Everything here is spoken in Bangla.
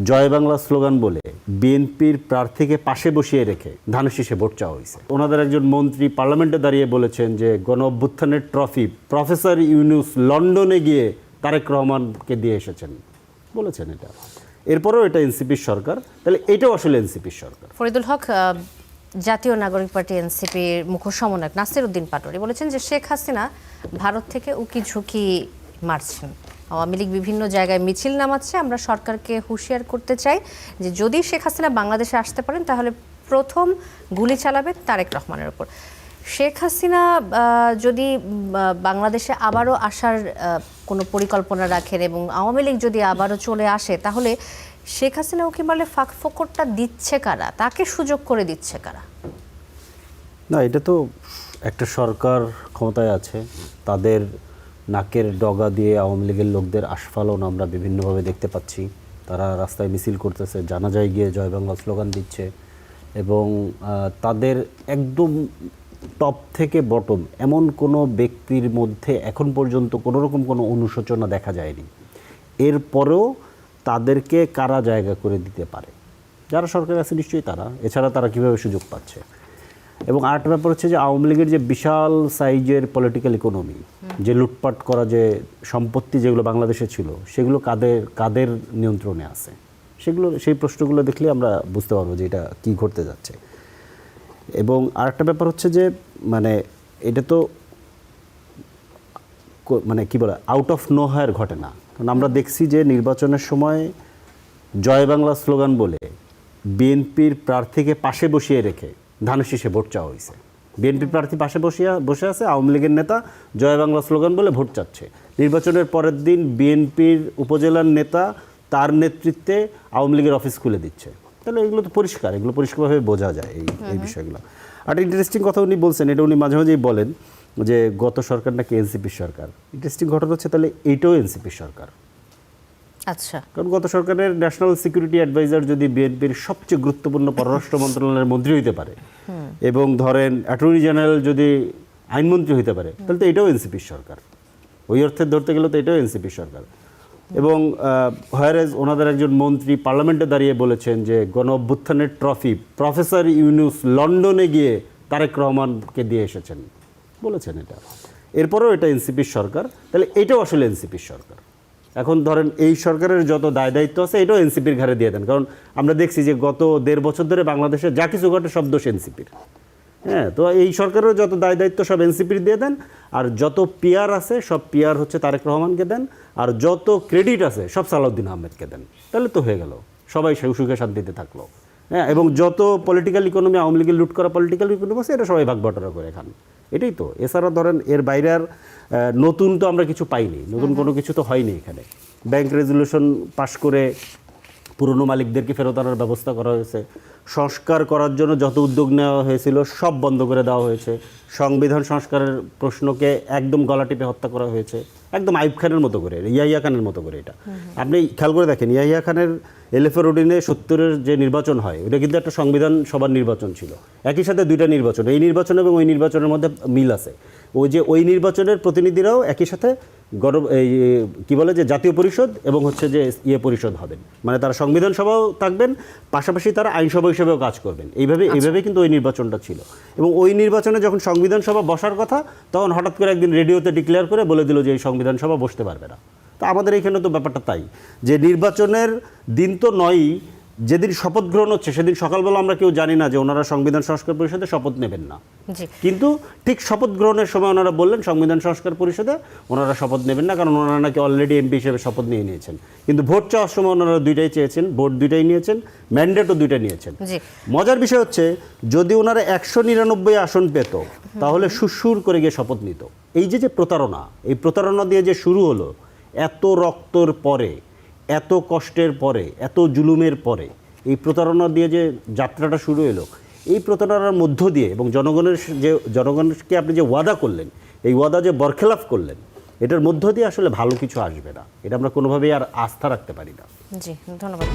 জয় বাংলা স্লোগান বলে বিএনপির প্রার্থীকে পাশে বসিয়ে রেখে ধানের শীষে ভোট চাওয়া হয়েছে। ওনাদের একজন মন্ত্রী পার্লামেন্টে দাঁড়িয়ে বলেছেন যে গণ অভ্যুত্থানের ট্রফি প্রফেসর ইউনূস লন্ডনে গিয়ে তারেক রহমানকে দিয়ে এসেছেন বলেছেন। এটা এরপরেও এটা এনসিপির সরকার, তাহলে এটাও আসলে এনসিপির সরকার। ফরিদুল হক, জাতীয় নাগরিক পার্টি এনসিপির মুখ্য সমন্বয়ক নাসির উদ্দিন পাটোয়ারি বলেছেন যে শেখ হাসিনা ভারত থেকে উকি ঝুঁকি মারছেন। আওয়ামী লীগ বিভিন্ন জায়গায় মিছিল নামাচ্ছে। আমরা সরকারকে হুঁশিয়ার করতে চাই যে যদি শেখ হাসিনা বাংলাদেশে আসতে পারেন তাহলে প্রথম গুলি চালাবে তারেক রহমানের ওপর। শেখ হাসিনা যদি বাংলাদেশে আবারও আসার কোনো পরিকল্পনা রাখেন এবং আওয়ামী লীগ যদি আবারও চলে আসে, তাহলে শেখ হাসিনা ওকে বলে ফাঁক ফোকরটা দিচ্ছে কারা, তাকে সুযোগ করে দিচ্ছে কারা? না, এটা তো একটা সরকার ক্ষমতায় আছে, তাদের নাকের ডগা দিয়ে আওয়ামী লীগের লোকদের আস্ফালন আমরা বিভিন্নভাবে দেখতে পাচ্ছি। তারা রাস্তায় মিছিল করতেছে, জানাজায় গিয়ে জয় বাংলা স্লোগান দিচ্ছে এবং তাদের একদম টপ থেকে বটম এমন কোনো ব্যক্তির মধ্যে এখন পর্যন্ত কোনো রকম কোনো অনুশোচনা দেখা যায়নি। এরপরেও তাদেরকে কারা জায়গা করে দিতে পারে? যারা সরকারে আছে নিশ্চয়ই তারা, এছাড়া তারা কীভাবে সুযোগ পাচ্ছে? এবং আরেকটা ব্যাপার হচ্ছে যে আওয়ামী লীগের যে বিশাল সাইজের পলিটিক্যাল ইকোনমি, যে লুটপাট করা যে সম্পত্তি যেগুলো বাংলাদেশে ছিল, সেগুলো কাদের নিয়ন্ত্রণে আছে, সেই প্রশ্নগুলো দেখলে আমরা বুঝতে পারবো যে এটা কী ঘটতে যাচ্ছে। এবং আরেকটা ব্যাপার হচ্ছে যে মানে এটা তো মানে কী বলে আউট অফ নো হায়ার ঘটে না। কারণ আমরা দেখছি যে নির্বাচনের সময় জয় বাংলা স্লোগান বলে বিএনপির প্রার্থীকে পাশে বসিয়ে রেখে ধানের শীষে ভোট চাওয়া হয়েছে। বিএনপির প্রার্থী পাশে বসে আছে, আওয়ামী লীগের নেতা জয় বাংলা স্লোগান বলে ভোট চাচ্ছে। নির্বাচনের পরের দিন বিএনপির উপজেলার নেতা তার নেতৃত্বে আওয়ামী লীগের অফিস খুলে দিচ্ছে। তাহলে এগুলো তো পরিষ্কার, এগুলো পরিষ্কারভাবে বোঝা যায় এই বিষয়গুলো। আর ইন্টারেস্টিং কথা উনি বলছেন, এটা উনি মাঝে মাঝেই বলেন যে গত সরকার নাকি এনসিপির সরকার। ইন্টারেস্টিং ঘটনা হচ্ছে তাহলে এইটাও এনসিপির সরকার। আচ্ছা, কারণ গত সরকারের ন্যাশনাল সিকিউরিটি অ্যাডভাইজার যদি বিএনপির সবচেয়ে গুরুত্বপূর্ণ পররাষ্ট্র মন্ত্রণালয়ের মন্ত্রী হইতে পারে এবং ধরেন অ্যাটর্নি জেনারেল যদি আইনমন্ত্রী হইতে পারে, তাহলে তো এটাও এনসিপির সরকার। ওই অর্থে ধরতে গেলে তো এটাও এনসিপির সরকার। এবং হোয়ারেজ ওনাদের একজন মন্ত্রী পার্লামেন্টে দাঁড়িয়ে বলেছেন যে গণ অভ্যুত্থানের ট্রফি প্রফেসর ইউনূস লন্ডনে গিয়ে তারেক রহমানকে দিয়ে এসেছেন বলেছেন। এটা এরপরেও এটা এনসিপির সরকার, তাহলে এটাও আসলে এনসিপির সরকার। এখন ধরেন এই সরকারের যত দায় দায়িত্ব আছে এটাও এনসিপির ঘাড়ে দিয়ে দেন। কারণ আমরা দেখছি যে গত 1.5 বছর ধরে বাংলাদেশে যা কিছু ঘটে সব দোষ এনসিপির। হ্যাঁ, তো এই সরকারের যত দায় দায়িত্ব সব এনসিপির দিয়ে দেন, আর যত পিআর আছে সব পিআর হচ্ছে তারেক রহমানকে দেন, আর যত ক্রেডিট আছে সব সালাউদ্দিন আহমেদকে দেন। তাহলে তো হয়ে গেল, সবাই সুখে শান্তিতে থাকলো। হ্যাঁ, এবং যত পলিটিক্যাল ইকোনমি আওয়ামী লীগের লুট করা পলিটিক্যাল ইকোনমি আছে এটা সবাই ভাগ বটরা করে খান। এটাই তো। এছাড়া ধরেন এর বাইরে আর নতুন তো আমরা কিছু পাইনি, নতুন কোনো কিছু তো হয়নি। এখানে ব্যাংক রেজুলেশন পাশ করে পুরনো মালিকদেরকে ফেরত আনার ব্যবস্থা করা হয়েছে। সংস্কার করার জন্য যত উদ্যোগ নেওয়া হয়েছিল সব বন্ধ করে দেওয়া হয়েছে। সংবিধান সংস্কারের প্রশ্নকে একদম গলা টিপে হত্যা করা হয়েছে, একদম আইয়ুব খানের মতো করে, ইয়াহিয়া খানের মতো করে। এটা আপনি খেয়াল করে দেখেন, ইয়াহিয়া খানের এলএফএ রোডিনে 70-এর যে নির্বাচন হয় ওটা কিন্তু একটা সংবিধান সভার নির্বাচন ছিল। একই সাথে দুইটা নির্বাচন, এই নির্বাচন এবং ওই নির্বাচনের মধ্যে মিল আছে। ওই নির্বাচনের প্রতিনিধিরাও একই সাথে কি বলে যে জাতীয় পরিষদ এবং হচ্ছে যে পরিষদ হবেন, মানে তারা সংবিধান সভাও থাকবেন, পাশাপাশি তারা আইনসভা হিসেবেও কাজ করবেন। এইভাবে কিন্তু ওই নির্বাচনটা ছিল। এবং ওই নির্বাচনে যখন সংবিধান সভা বসার কথা, তখন হঠাৎ করে একদিন রেডিওতে ডিক্লেয়ার করে বলে দিল যে এই সংবিধান সভা বসতে পারবে না। তো আমাদের এইখানে তো ব্যাপারটা তাই, যে নির্বাচনের দিন তো নয়ই, যেদিন শপথ গ্রহণ হচ্ছে সেদিন সকালবেলা আমরা কেউ জানি না যে ওনারা সংবিধান সংস্কার পরিষদে শপথ নেবেন না। কিন্তু ঠিক শপথ গ্রহণের সময় ওনারা বললেন সংবিধান সংস্কার পরিষদে ওনারা শপথ নেবেন না, কারণ ওনারা নাকি অলরেডি এমপি হিসেবে শপথ নিয়ে নিয়েছেন। কিন্তু ভোট চাওয়ার সময় ওনারা দুইটাই চেয়েছেন, ভোট দুইটাই নিয়েছেন, ম্যান্ডেটও দুইটা নিয়েছেন। মজার বিষয় হচ্ছে যদি ওনারা 199 আসন পেত তাহলে সুর করে গিয়ে শপথ নিত। এই যে প্রতারণা, এই প্রতারণা দিয়ে যে শুরু হলো, এত রক্তর পরে, এত কষ্টের পরে, এত জুলুমের পরে এই প্রতারণা দিয়ে যে যাত্রাটা শুরু হলো, এই প্রতারণার মধ্য দিয়ে এবং জনগণকে আপনি যে ওয়াদা করলেন, এই ওয়াদা যে বরখেলাফ করলেন, এটার মধ্য দিয়ে আসলে ভালো কিছু আসবে না। এটা আমরা কোনোভাবেই আর আস্থা রাখতে পারি না। জি, ধন্যবাদ।